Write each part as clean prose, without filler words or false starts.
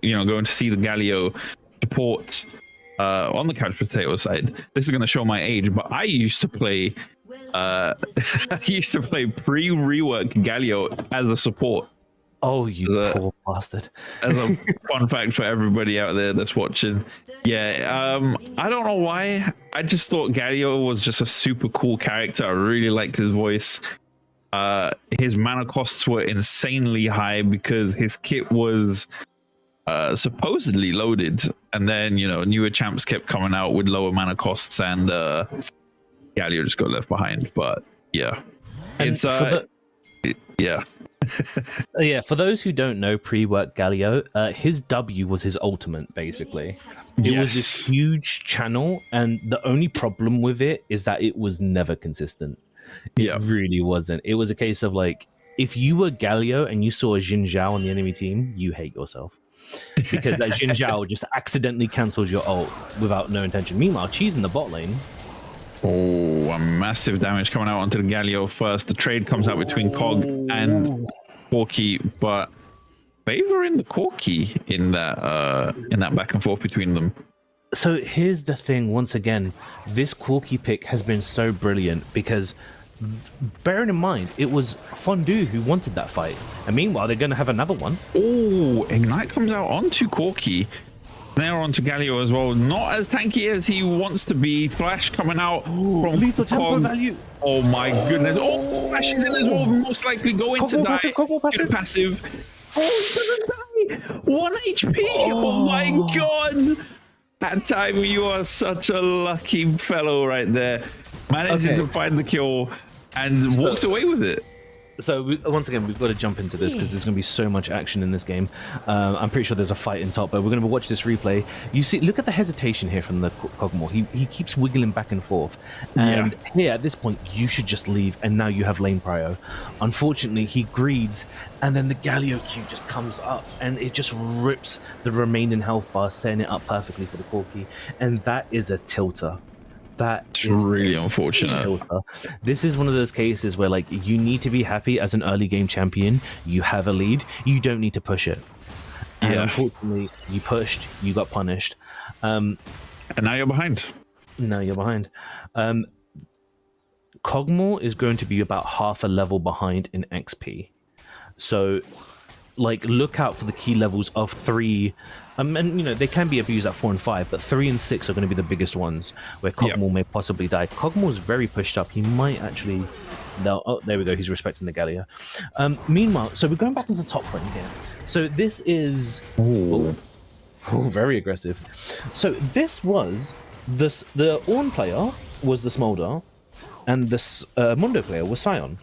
we are, going to see the Galio support on the couch potato side. This is going to show my age, but I used to play I used to play pre-rework Galio as a support. Oh, you poor bastard. As a fun fact for everybody out there that's watching. Yeah, I don't know why. I just thought Galio was just a super cool character. I really liked his voice. His mana costs were insanely high because his kit was supposedly loaded. And then, newer champs kept coming out with lower mana costs and Galio just got left behind. But yeah, and it's yeah. Yeah, for those who don't know pre-work Galio, his W was his ultimate, basically. It was this huge channel, and the only problem with it is that it was never consistent. It really wasn't. It was a case of like, if you were Galio and you saw a Xin Zhao on the enemy team, you hate yourself. Because that Xin Zhao just accidentally cancels your ult without no intention. Meanwhile, Cheese in the bot lane. Oh, a massive damage coming out onto the Galio first. The trade comes out between Cog and Corki, but favoring the Corki in that back and forth between them. So here's the thing, once again, this Corki pick has been so brilliant because bearing in mind, it was Fondu who wanted that fight. And meanwhile, they're going to have another one. Oh, Ignite comes out onto Corki. Now onto Galio as well. Not as tanky as he wants to be. Flash coming out from lethal tempo value. Oh my goodness. Oh, Flash is in as well. Most likely going to die. Passive. Oh, he doesn't die. 1 HP. Oh my god. That time you are such a lucky fellow right there. Managing to find the kill and walks away with it. So once again, we've got to jump into this because there's going to be so much action in this game. I'm pretty sure there's a fight in top, but we're going to watch this replay. You see, look at the hesitation here from the Kog'Maw. He keeps wiggling back and forth. And here, at this point, you should just leave, and now you have lane prio. Unfortunately, he greeds, and then the Galio Q just comes up, and it just rips the remaining health bar, setting it up perfectly for the Corki. And that is a tilter. That's really unfortunate. This is one of those cases where, like, you need to be happy as an early game champion. You have a lead. You don't need to push it. And unfortunately, you pushed. You got punished. And now you're behind. Kog'Maw is going to be about half a level behind in XP. So, like, look out for the key levels of 3. And they can be abused at 4 and 5, but 3 and 6 are going to be the biggest ones where Kog'Maw may possibly die. Kog'Maw is very pushed up. He might actually. No, oh, there we go. He's respecting the Galio. Meanwhile, so we're going back into the top frame here. So this is very aggressive. So this was the Ornn player was the Smolder, and the Mundo player was Sion.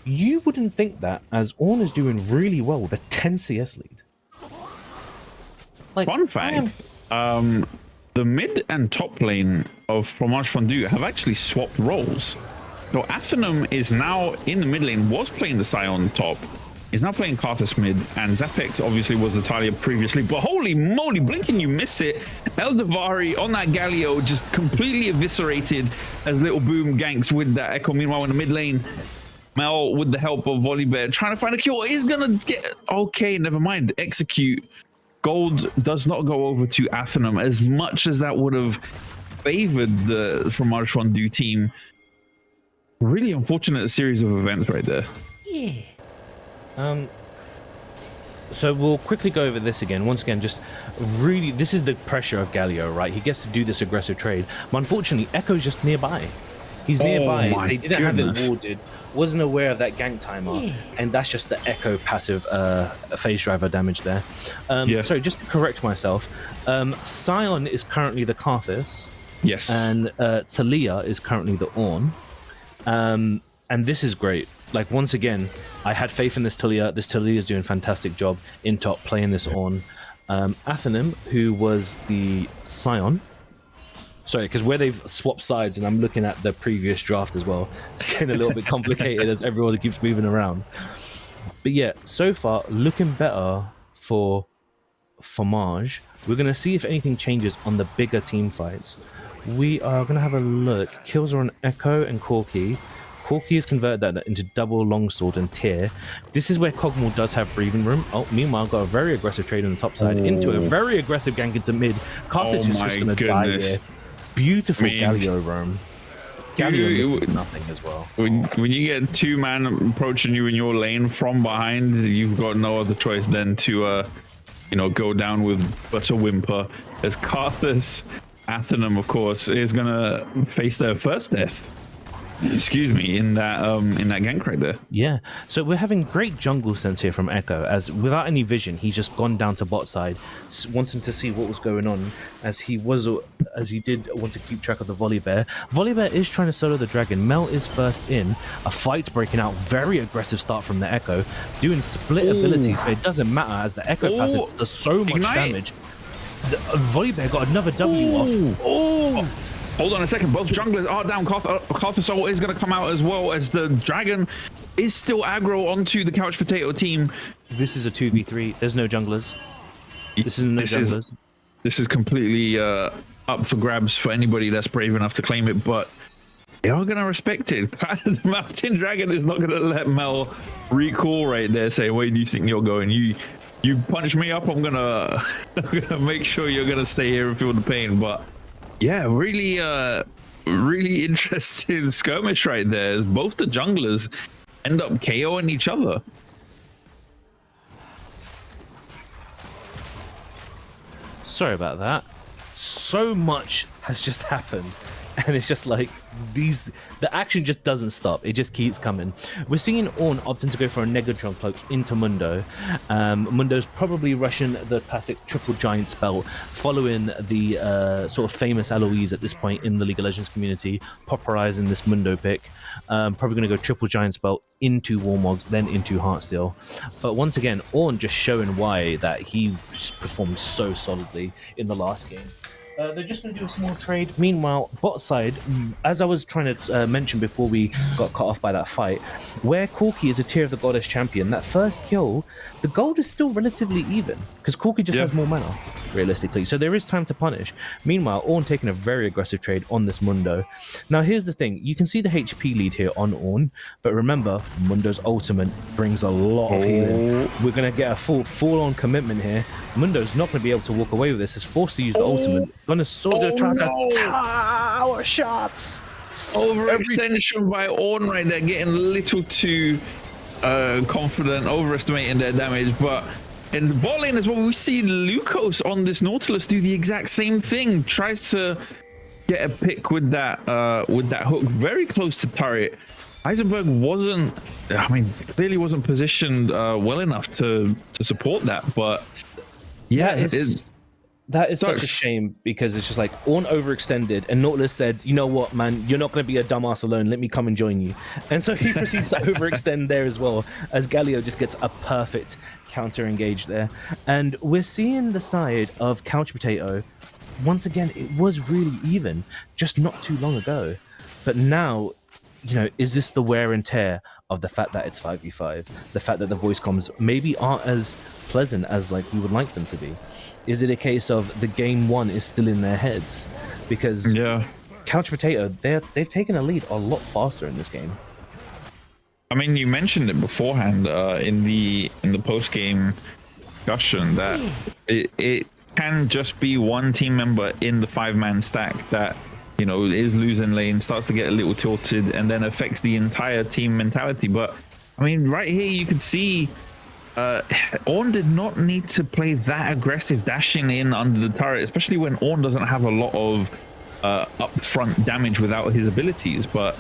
You wouldn't think that, as Ornn is doing really well with a 10 CS lead. Like, fun fact, the mid and top lane of Fromage Fondu have actually swapped roles. So Athenum is now in the mid lane, was playing the Sion top, is now playing Karthus mid, and Zapex obviously was the Talia previously, but holy moly, blinking you miss it. Eldavari on that Galio just completely eviscerated as Little Boom ganks with that Echo. Meanwhile in the mid lane, Mel with the help of Volibear trying to find a kill is gonna get okay, never mind, execute. Gold does not go over to Athenum as much as that would have favored the Fromage Fondu team. Really unfortunate series of events right there. So we'll quickly go over this again. Once again, just really, this is the pressure of Galio, right? He gets to do this aggressive trade. But unfortunately, Echo's just nearby. He's nearby. They didn't have it warded. Wasn't aware of that gank timer, and that's just the Echo passive phase driver damage there. Sorry, just to correct myself, Sion is currently the Karthus. Yes. And Talia is currently the Ornn. And this is great. Like, once again, I had faith in this Talia. This Talia is doing a fantastic job in top playing this Ornn. Athenum, who was the Sion. Sorry, because where they've swapped sides, and I'm looking at the previous draft as well, it's getting a little bit complicated as everyone keeps moving around. But yeah, so far, looking better for Fromage. We're going to see if anything changes on the bigger team fights. We are going to have a look. Kills are on Echo and Corki. Corki has converted that into double longsword and tear. This is where Kog'Maw does have breathing room. Oh, meanwhile, got a very aggressive trade on the top side into a very aggressive gank into mid. Karthus is just going to die here. Beautiful Galio roam. Galio misses nothing as well. When you get 2-man approaching you in your lane from behind, you've got no other choice than to, go down with but a whimper. As Karthus, Athenum, of course, is gonna face their first death. Excuse me, in that gank right there. Yeah, so we're having great jungle sense here from Echo, as without any vision, he's just gone down to bot side, wanting to see what was going on, as he did want to keep track of the Volibear. Volibear is trying to solo the dragon. Mel is first in. A fight's breaking out. Very aggressive start from the Echo, doing split abilities, but it doesn't matter as the Echo passive does so much damage. The Volibear got another W off. Hold on a second, both junglers are down. Karthus ult is going to come out as well, as the dragon is still aggro onto the Couch Potato team. This is a 2v3. There's no junglers. This is completely up for grabs for anybody that's brave enough to claim it, but they are going to respect it. The Mountain Dragon is not going to let Mel recall right there, say, where do you think you're going? You punch me up, I'm gonna make sure you're going to stay here and feel the pain, but yeah, really interesting skirmish right there, as both the junglers end up KOing each other. Sorry about that. So much has just happened, and it's just like the action just doesn't stop. It just keeps coming. We're seeing Ornn opting to go for a Negatron cloak into Mundo. Mundo's probably rushing the classic triple giant spell, following the sort of famous LOEs at this point in the League of Legends community, popularizing this Mundo pick. Probably going to go triple giant spell into Warmogs, then into Heartsteel. But once again, Ornn just showing why that he just performed so solidly in the last game. They're just going to do a small trade. Meanwhile, bot side, as I was trying to mention before we got cut off by that fight, where Corki is a tier of the Goddess champion, that first kill, the gold is still relatively even, because Corki just has more mana, realistically. So there is time to punish. Meanwhile, Ornn taking a very aggressive trade on this Mundo. Now, here's the thing. You can see the HP lead here on Ornn, but remember, Mundo's ultimate brings a lot of healing. We're going to get a full-on commitment here. Mundo's not going to be able to walk away with this. He's forced to use the ultimate. Gonna sort of try to tower shots. Overextension by Ornn right there, getting a little too confident, overestimating their damage. But in the bot lane as well, we see Lucos on this Nautilus do the exact same thing. Tries to get a pick with that hook very close to turret. Heisenberg clearly wasn't positioned well enough to support that, but yeah, that is such a shame, because it's just like Ornn overextended and Nautilus said, you know what, man, you're not going to be a dumbass alone. Let me come and join you. And so he proceeds to overextend there as well, as Galio just gets a perfect counter engage there. And we're seeing the side of Couch Potato. Once again, it was really even just not too long ago. But now, is this the wear and tear of the fact that it's 5v5? The fact that the voice comms maybe aren't as pleasant as like we would like them to be? Is it a case of the game one is still in their heads? Because Couch Potato, they've taken a lead a lot faster in this game. I mean, you mentioned it beforehand in the post game discussion that it can just be one team member in the 5-man stack that is losing lane, starts to get a little tilted, and then affects the entire team mentality. But I mean, right here you can see Ornn did not need to play that aggressive, dashing in under the turret, especially when Ornn doesn't have a lot of upfront damage without his abilities. But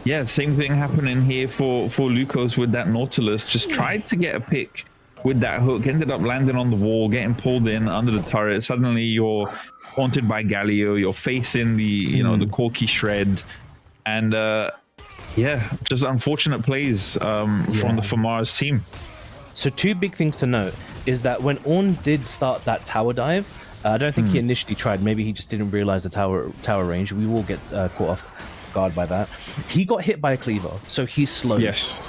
yeah, same thing happening here for Lucos with that Nautilus. Just tried to get a pick with that hook, ended up landing on the wall, getting pulled in under the turret. Suddenly you're haunted by Galio, you're facing the the Corki shred, and just unfortunate plays from the Fromage team. So two big things to note is that when Ornn did start that tower dive, I don't think he initially tried. Maybe he just didn't realize the tower range. We will get caught off guard by that. He got hit by a cleaver, so he's slow. Yes.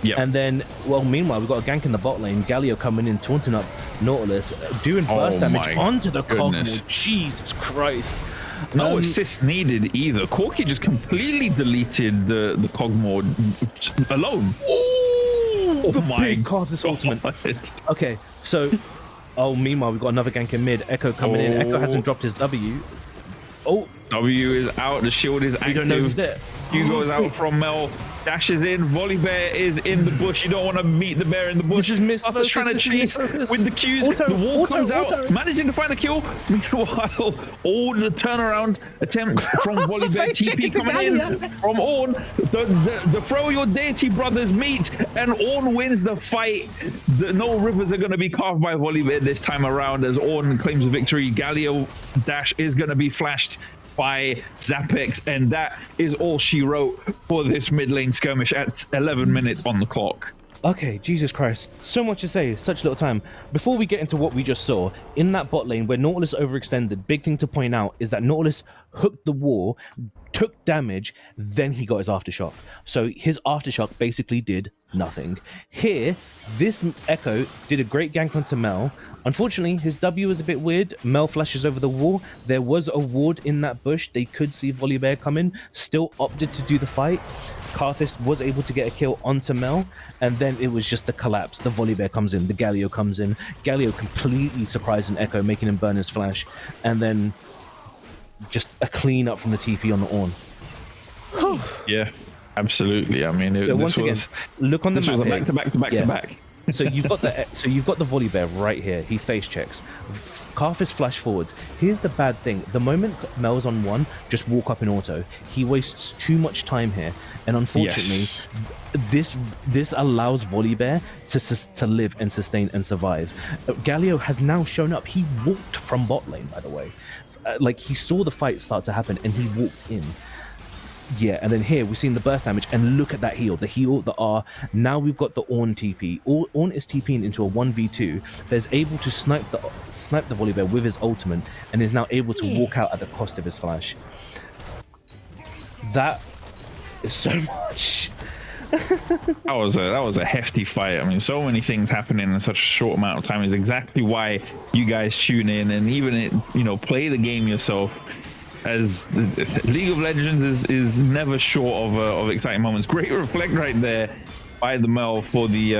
Yep. And then, meanwhile, we've got a gank in the bot lane. Galio coming in, taunting up Nautilus, doing burst damage onto the Kog'Maw. Jesus Christ. No assist needed either. Corki just completely deleted the Cogmore alone. Oh my god, this ultimate. Okay, so meanwhile we've got another gank in mid. Echo coming in. Echo hasn't dropped his W. Oh, W is out. The shield is active. we don't know who's there. Hugo's out from Mel. Dashes in. Volley Bear is in the bush. You don't want to meet the bear in the bush. This is missed. After trying to chase with the Qs, the wall comes out, managing to find a kill. Meanwhile, all the turnaround attempt from Volley Bear. TP coming in from Ornn. The throw your deity brothers meet, and Ornn wins the fight. No rivers are going to be carved by Volley Bear this time around as Ornn claims the victory. Galio dash is going to be flashed by Zapex, and that is all she wrote for this mid lane skirmish at 11 minutes on the clock. Okay, Jesus Christ. So much to say, such little time. Before we get into what we just saw, in that bot lane where Nautilus overextended, big thing to point out is that Nautilus hooked the wall, took damage, then he got his Aftershock. So his Aftershock basically did nothing. Here, this Echo did a great gank onto Mel. Unfortunately, his W is a bit weird. Mel flashes over the wall. There was a ward in that bush. They could see Volley Bear coming, still opted to do the fight. Karthus was able to get a kill onto Mel, and then it was just the collapse. The Volley Bear comes in, the Galio comes in. Galio completely surprising Echo, making him burn his flash, and then just a clean up from the TP on the Ornn. Yeah, absolutely. I mean, look on the map. Back to back. So you've got the Volley Bear right here. He face checks. Karthus flash forwards. Here's the bad thing. The moment Mel's on one, just walk up in auto. He wastes too much time here. And unfortunately, this allows Volley Bear to live and sustain and survive. Galio has now shown up. He walked from bot lane, by the way. Like, he saw the fight start to happen and he walked in. Yeah, and then here we've seen the burst damage, and look at that heal, the R. Now we've got the Ornn TP. Ornn is TPing into a 1v2, but is able to snipe the Volley Bear with his ultimate, and is now able to walk out at the cost of his flash. That is so much. That was a hefty fight. I mean, so many things happening in such a short amount of time is exactly why you guys tune in and even play the game yourself. As League of Legends is never short of exciting moments. Great reflect right there by the Mel for the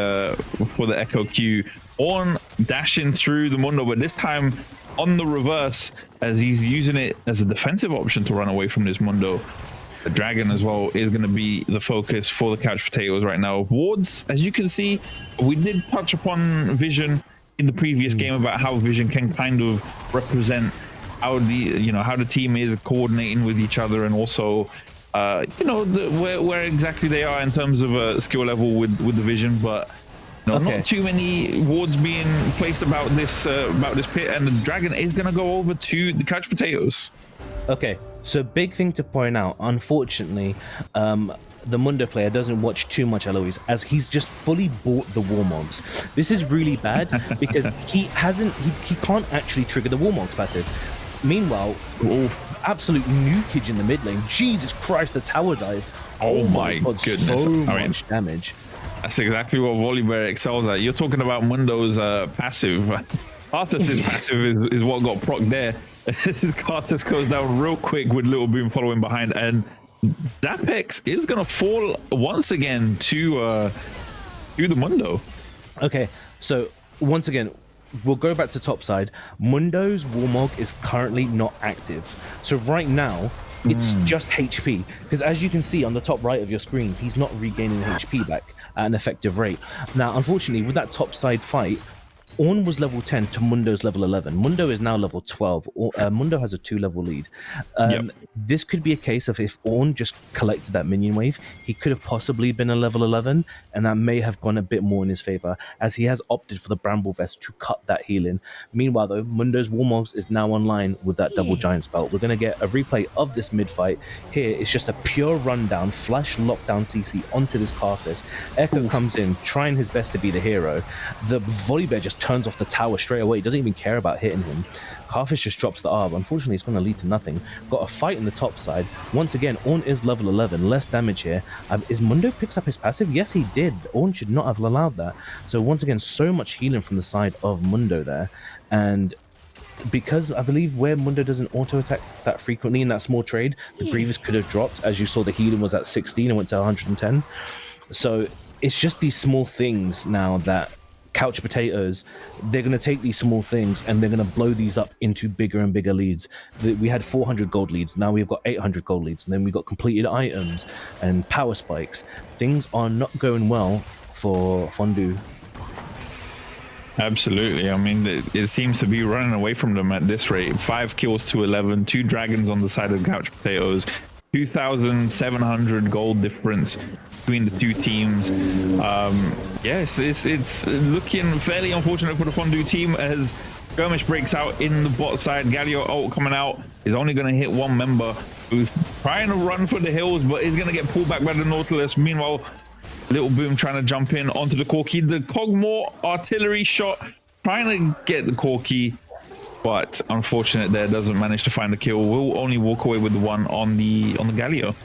Echo Q. Ornn dashing through the Mundo, but this time on the reverse as he's using it as a defensive option to run away from this Mundo. The Dragon as well is going to be the focus for the couch potatoes right now. Wards, as you can see, we did touch upon Vision in the previous game about how Vision can kind of represent how the team is coordinating with each other, and also where exactly they are in terms of skill level with the Vision, but not too many wards being placed about this pit, and the Dragon is going to go over to the couch potatoes. Okay, so big thing to point out, unfortunately, the Mundo player doesn't watch too much Eloise, as he's just fully bought the Warmogs. This is really bad because he can't actually trigger the Warmogs passive. Meanwhile, absolute nukage in the mid lane. Jesus Christ, the tower dive. Oh my goodness. So much damage. That's exactly what Volley Bear excels at. You're talking about Mundo's passive. Arthur's passive is what got proc there. Karthus goes down real quick with Little Boom following behind, and Zapex is going to fall once again to the Mundo. Okay, so once again, we'll go back to top side. Mundo's Warmog is currently not active. So right now, it's just HP. Because as you can see on the top right of your screen, he's not regaining HP back at an effective rate. Now, unfortunately, with that top side fight, Ornn was level 10 to Mundo's level 11. Mundo is now level 12. Mundo has a 2-level lead. This could be a case of if Ornn just collected that minion wave, he could have possibly been a level 11, and that may have gone a bit more in his favor, as he has opted for the Bramble Vest to cut that healing. Meanwhile, though, Mundo's Warmogs is now online with that double giant spell. We're going to get a replay of this mid fight. Here, it's just a pure rundown, flash lockdown CC onto this Karthus. Echo comes in, trying his best to be the hero. The Volley Bear just turns off the tower straight away. He doesn't even care about hitting him. Karthus just drops the R. Unfortunately, it's going to lead to nothing. Got a fight in the top side. Once again, Ornn is level 11. Less damage here. Is Mundo picks up his passive? Yes, he did. Ornn should not have allowed that. So once again, so much healing from the side of Mundo there. And because I believe where Mundo doesn't auto attack that frequently in that small trade, the Grievous could have dropped. As you saw, the healing was at 16 and went to 110. So it's just these small things now that Couch Potatoes, they're going to take these small things and they're going to blow these up into bigger and bigger leads. We had 400 gold leads, now we've got 800 gold leads, and then we've got completed items and power spikes. Things are not going well for Fondu. Absolutely. I mean, it seems to be running away from them at this rate. 5 kills to 11, 2 dragons on the side of Couch Potatoes, 2,700 gold difference between the two teams. Yes, it's looking fairly unfortunate for the Fondu team as Skirmish breaks out in the bot side. Galio ult coming out is only going to hit one member who's trying to run for the hills, but is going to get pulled back by the Nautilus. Meanwhile, Little Boom trying to jump in onto the Corki. The Cogmore artillery shot trying to get the Corki, but unfortunate there, doesn't manage to find the kill. Will only walk away with the one on the Galio.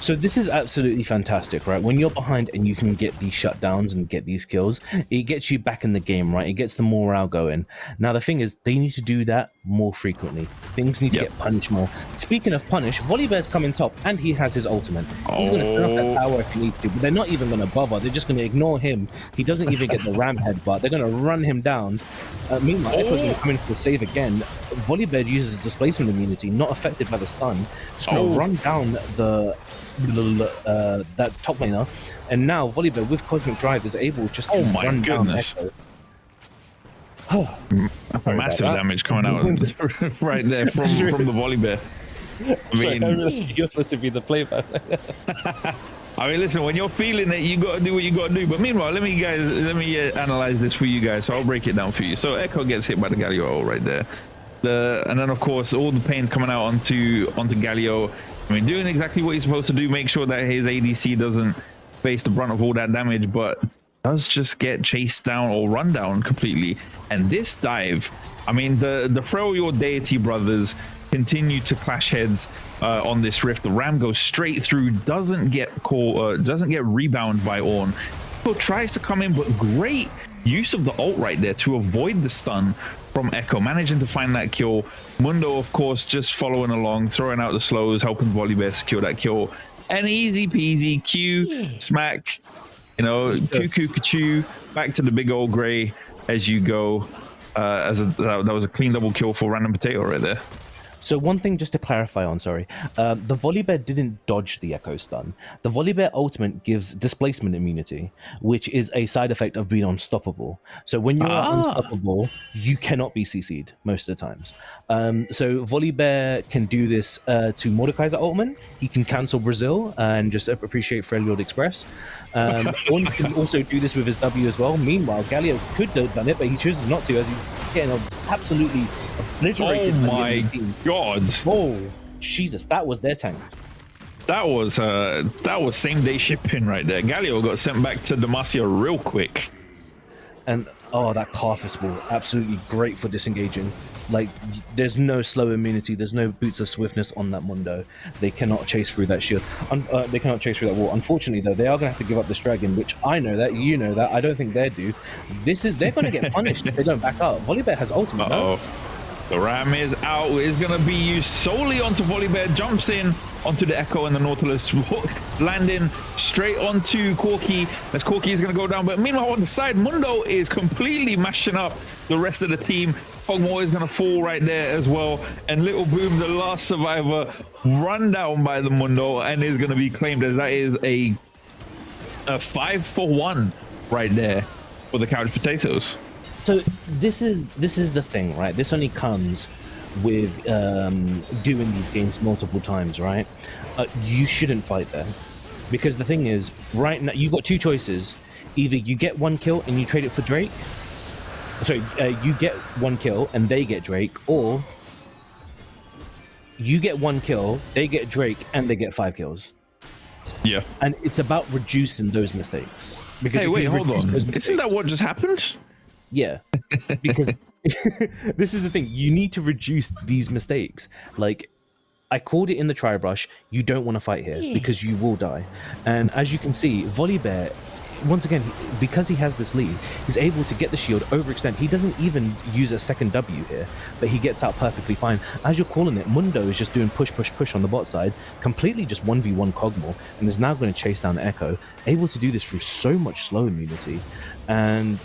So this is absolutely fantastic, right? When you're behind and you can get these shutdowns and get these kills, it gets you back in the game, right? It gets the morale going. Now, the thing is, they need to do that more frequently. Things need to get punished more. Speaking of punish, Volibear's coming top, and he has his ultimate. He's going to turn off that power if he needs to, but they're not even going to bother. They're just going to ignore him. He doesn't even get the ram headbutt. They're going to run him down. Meanwhile, Echo's going to come in for the save again. Volibear uses displacement immunity, not affected by the stun. Just going to run down that top laner, and now Volibear with Cosmic Drive is able just to run down Echo. Massive damage coming out right there from the Volibear. I mean, you're supposed to be the playback. I mean, listen, when you're feeling it, you got to do what you got to do. But meanwhile, let me analyze this for you guys. So I'll break it down for you. So Echo gets hit by the Galio right there. And then of course all the pain's coming out onto Galio. I mean, doing exactly what he's supposed to do, make sure that his ADC doesn't face the brunt of all that damage, but does just get chased down or run down completely. And this dive, I mean, the Frail Your Deity brothers continue to clash heads on this rift. The ram goes straight through, doesn't get rebound by Ornn. So tries to come in, but great use of the ult right there to avoid the stun from Echo, managing to find that kill. Mundo, of course, just following along, throwing out the slows, helping Volibear secure that kill. And easy peasy, Q, smack, you know, cuckoo, kachoo, back to the big old gray as you go. That was a clean double kill for Random Potato right there. So one thing just to clarify on, the Volibear didn't dodge the Echo stun. The Volibear ultimate gives displacement immunity, which is a side effect of being unstoppable. So when you're unstoppable, you cannot be CC'd most of the times. So Volibear can do this to Mordekaiser ultimate. He can cancel Brazil and just appreciate Freljord Express. Ornn can also do this with his W as well. Meanwhile, Galio could have done it, but he chooses not to as he's getting absolutely obliterated. Oh my god! Oh Jesus, that was their tank. That was same day shipping right there. Galio got sent back to Demacia real quick. And that Carthus ball, absolutely great for disengaging. Like, there's no slow immunity, there's no boots of swiftness on that Mundo. They cannot chase through that shield. They cannot chase through that wall. Unfortunately, though, they are going to have to give up this dragon, which I know that, you know that. I don't think they do. They're going to get punished if they don't back up. Volibear has ultimate. No? The ram is out. It's going to be used solely onto Volibear. Jumps in onto the Echo and the Nautilus. Hook landing straight onto Corki. As Corki is going to go down. But meanwhile, on the side, Mundo is completely mashing up the rest of the team. Cogmore is going to fall right there as well. And Little Boom, the last survivor, run down by the Mundo and is going to be claimed as that is a 5-for-1 right there for the Couch Potatoes. So this is the thing, right? This only comes with doing these games multiple times, right? You shouldn't fight there, because the thing is, right now you've got two choices: either you get one kill and you trade it for Drake. Sorry, you get one kill and they get Drake, or you get one kill, they get Drake, and they get 5 kills. Yeah, and it's about reducing those mistakes. Because hey, wait, hold on! Isn't that what just happened? Yeah, because this is the thing. You need to reduce these mistakes. Like, I called it in the try brush. You don't want to fight here because you will die. And as you can see, Volibear, once again, because he has this lead, he's able to get the shield, overextend. He doesn't even use a second W here, but he gets out perfectly fine. As you're calling it, Mundo is just doing push, push, push on the bot side, completely just 1v1 Cogmore, and is now going to chase down Echo, able to do this through so much slow immunity. And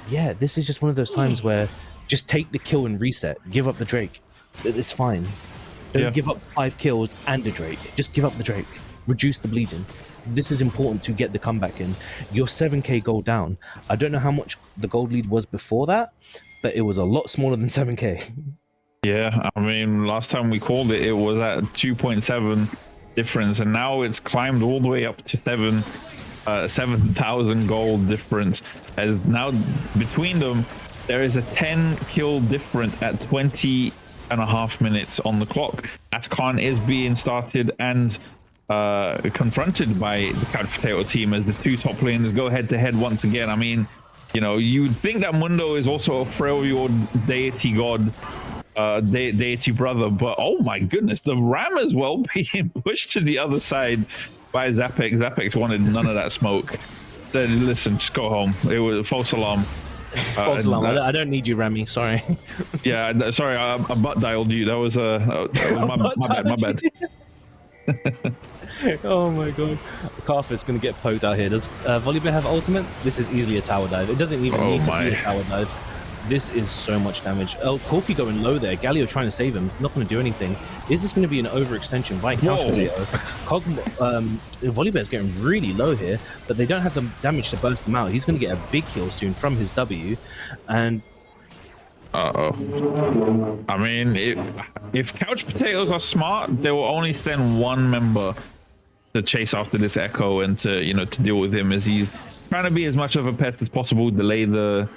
yeah, this is just one of those times where just take the kill and reset, give up the Drake. It's fine. Don't give up 5 kills and a Drake. Just give up the Drake. Reduce the bleeding. This is important to get the comeback in. You're 7k gold down. I don't know how much the gold lead was before that, but it was a lot smaller than 7k. Yeah, I mean, last time we called it, it was at 2.7 difference, and now it's climbed all the way up to 7,000 gold difference. As now between them, there is a 10 kill difference at 20.5 minutes on the clock. As Khan is being started and confronted by the Couch Potato team as the two top laners go head to head once again. I mean, you know, you would think that Mundo is also a Freljord deity god, deity brother, but oh my goodness, the Ram as well being pushed to the other side by Zapex. Zapex wanted none of that smoke. Said, listen, just go home. It was a false alarm. False alarm. I don't need you, Rami. Sorry. Yeah, sorry, I butt dialed you. That was my bad. Oh my god. Karthus gonna get poked out here. Does Volibear have ultimate? This is easily a tower dive. It doesn't even need to be a tower dive. This is so much damage. Corki going low there. Galio trying to save him. It's not going to do anything. Is this going to be an overextension by Couch Potato? Volibear's getting really low here, but they don't have the damage to burst them out. He's going to get a big heal soon from his W. And I mean, if Couch Potatoes are smart, they will only send one member to chase after this Echo and to, you know, to deal with him, as he's trying to be as much of a pest as possible, delay the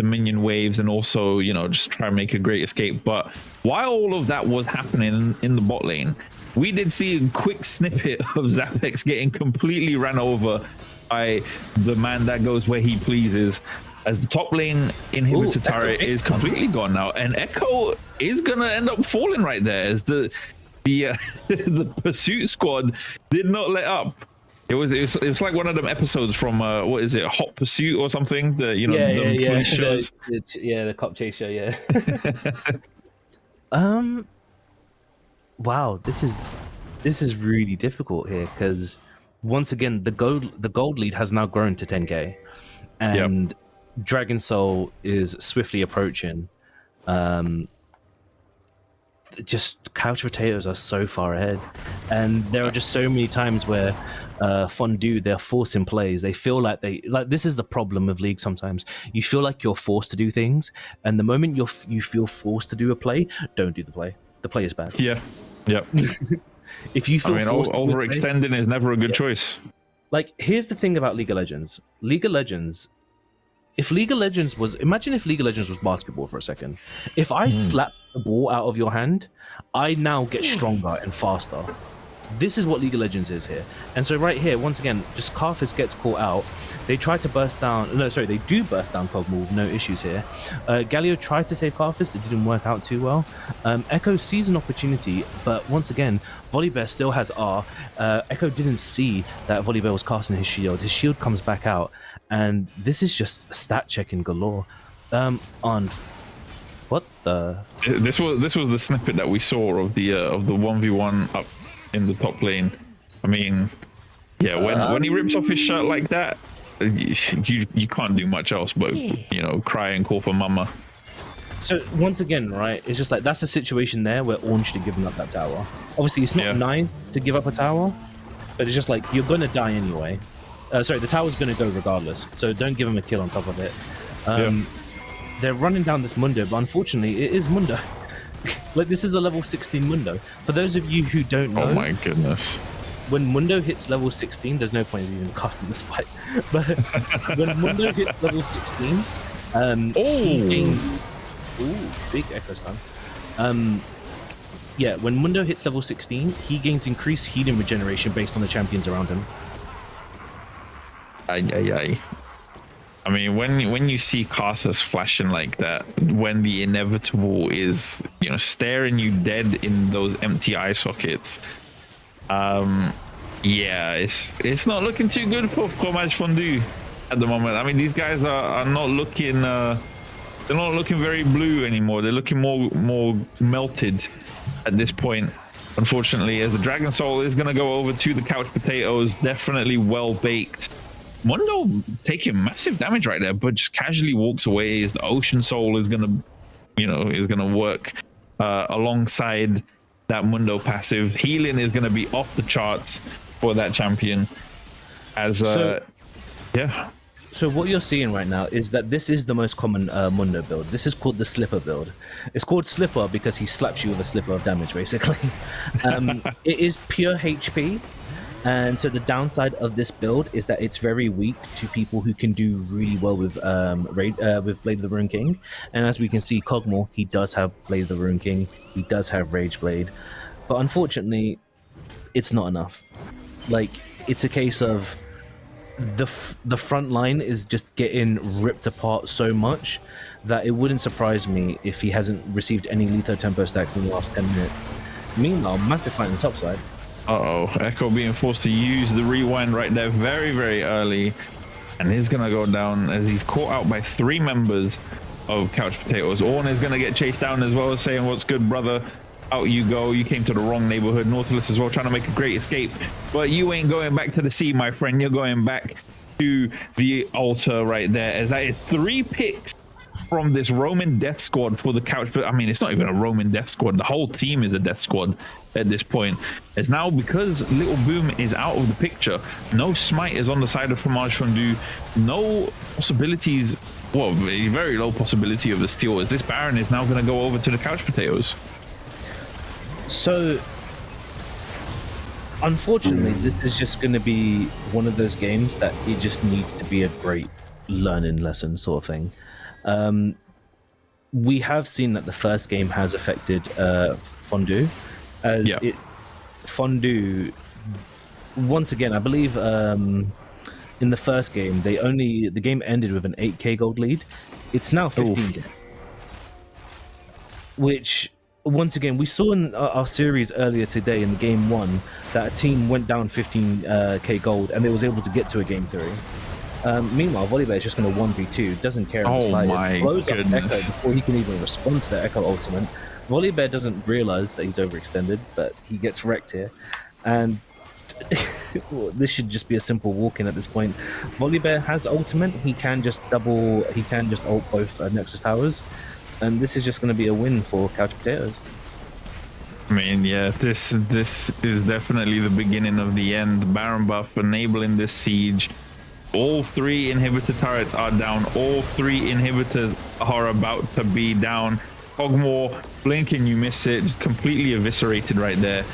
minion waves, and also, you know, just try and make a great escape. But while all of that was happening in the bot lane, we did see a quick snippet of Zapex getting completely ran over by the man that goes where he pleases, as the top lane inhibitor turret is completely gone now, and Echo is gonna end up falling right there, as the the pursuit squad did not let up. It was like one of them episodes from what is it, Hot Pursuit or something? The, you know, the police shows. The cop chase show. Yeah. Wow, this is really difficult here, because once again the gold lead has now grown to 10k, and Dragon Soul is swiftly approaching. Just Couch Potatoes are so far ahead, and there are just so many times where Fondu, they're forcing plays. They feel like this is the problem of League. Sometimes you feel like you're forced to do things, and the moment you feel forced to do a play, don't do the play. The play is bad. If you feel overextending is never a good choice. Like, here's the thing about League of Legends. If League of Legends was... Imagine if League of Legends was basketball for a second. If I slapped the ball out of your hand, I now get stronger and faster. This is what League of Legends is here. And so right here, once again, just Karthus gets caught out. They try to burst down... No, sorry, they do burst down Cogmore with no issues here. Galio tried to save Karthus. It didn't work out too well. Echo sees an opportunity, but once again, Volibear still has R. Echo didn't see that Volibear was casting his shield. His shield comes back out. And this is just stat checking galore. On what the? This was the snippet that we saw of the 1v1 up in the top lane. I mean, yeah, when he rips off his shirt like that, you can't do much else but, you know, cry and call for mama. So once again, right, it's just like that's a situation there where Orange should have given up that tower. Obviously, it's not nice to give up a tower, but it's just like you're gonna die anyway. Sorry, the tower's going to go regardless, so don't give him a kill on top of it. They're running down this Mundo, but unfortunately, it is Mundo. Like, this is a level 16 Mundo. For those of you who don't know... Oh my goodness. When Mundo hits level 16, there's no point in even casting this fight. But when Mundo hits level 16, he gains... Ooh, big Echo Stun. Yeah, when Mundo hits level 16, he gains increased healing regeneration based on the champions around him. I mean, when you see Karthus flashing like that, when the inevitable is, you know, staring you dead in those empty eye sockets, Yeah, it's not looking too good for Fromage Fondu at the moment. I mean, these guys are not looking they're not looking very blue anymore. They're looking more melted at this point, unfortunately, as the Dragon Soul is going to go over to the Couch Potatoes. Definitely well baked. Mundo taking massive damage right there, but just casually walks away as the Ocean Soul is going to, you know, is going to work alongside that Mundo passive. Healing is going to be off the charts for that champion. As yeah. So what you're seeing right now is that this is the most common Mundo build. This is called the Slipper build. It's called Slipper because he slaps you with a slipper of damage, basically. It is pure HP. And so the downside of this build is that it's very weak to people who can do really well with with Blade of the Ruin King. And as we can see, Kog'Maw, he does have Blade of the Ruin King. He does have Rage Blade. But unfortunately, it's not enough. Like, it's a case of the front line is just getting ripped apart so much that it wouldn't surprise me if he hasn't received any Letho Tempo stacks in the last 10 minutes. Meanwhile, massive fight on the top side. Uh-oh, Echo being forced to use the rewind right there very, very early. And he's going to go down as he's caught out by 3 members of Couch Potatoes. Orn is going to get chased down as well, saying, "What's good, brother? Out you go. You came to the wrong neighborhood." Nautilus as well, trying to make a great escape. But you ain't going back to the sea, my friend. You're going back to the altar right there, as that is 3 picks from this Roman death squad for the Couch. But I mean, it's not even a Roman death squad. The whole team is a death squad at this point. As now, because Little Boom is out of the picture, no smite is on the side of Fromage Fondu. No possibilities, well, a very low possibility of a steal, as this Baron is now going to go over to the Couch Potatoes. So, unfortunately, this is just going to be one of those games that it just needs to be a great learning lesson sort of thing. We have seen that the first game has affected Fondu, as Fondu, once again, I believe in the first game, the game ended with an 8k gold lead. It's now 15k. Which, once again, we saw in our series earlier today in game 1 that a team went down 15k gold and they was able to get to a game 3. Meanwhile, Volibear is just going to 1v2, doesn't care in the slightest, blows up Echo before he can even respond to the Echo ultimate. Volibear doesn't realize that he's overextended, but he gets wrecked here. And this should just be a simple walk-in at this point. Volibear has ultimate, he can just ult both Nexus Towers, and this is just going to be a win for Couch Potatoes. I mean, yeah, this is definitely the beginning of the end. Baron buff enabling this siege. All 3 inhibitor turrets are down. All 3 inhibitors are about to be down. Kog'Maw, blink and you miss it. Just completely eviscerated right there.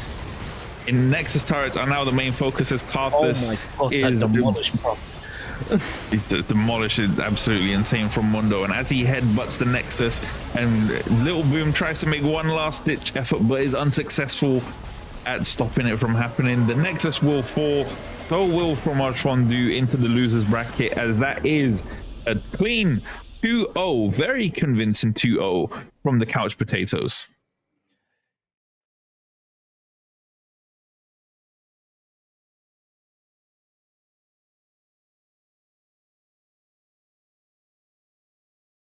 In Nexus turrets are now the main focus, as Karthus is demolished. He's demolished. It absolutely insane from Mundo. And as he headbutts the Nexus, and Little Boom tries to make one last ditch effort, but is unsuccessful at stopping it from happening. The Nexus will fall. So will Fromage Fondu into the losers bracket, as that is a clean 2-0, very convincing 2-0 from the Couch Potatoes.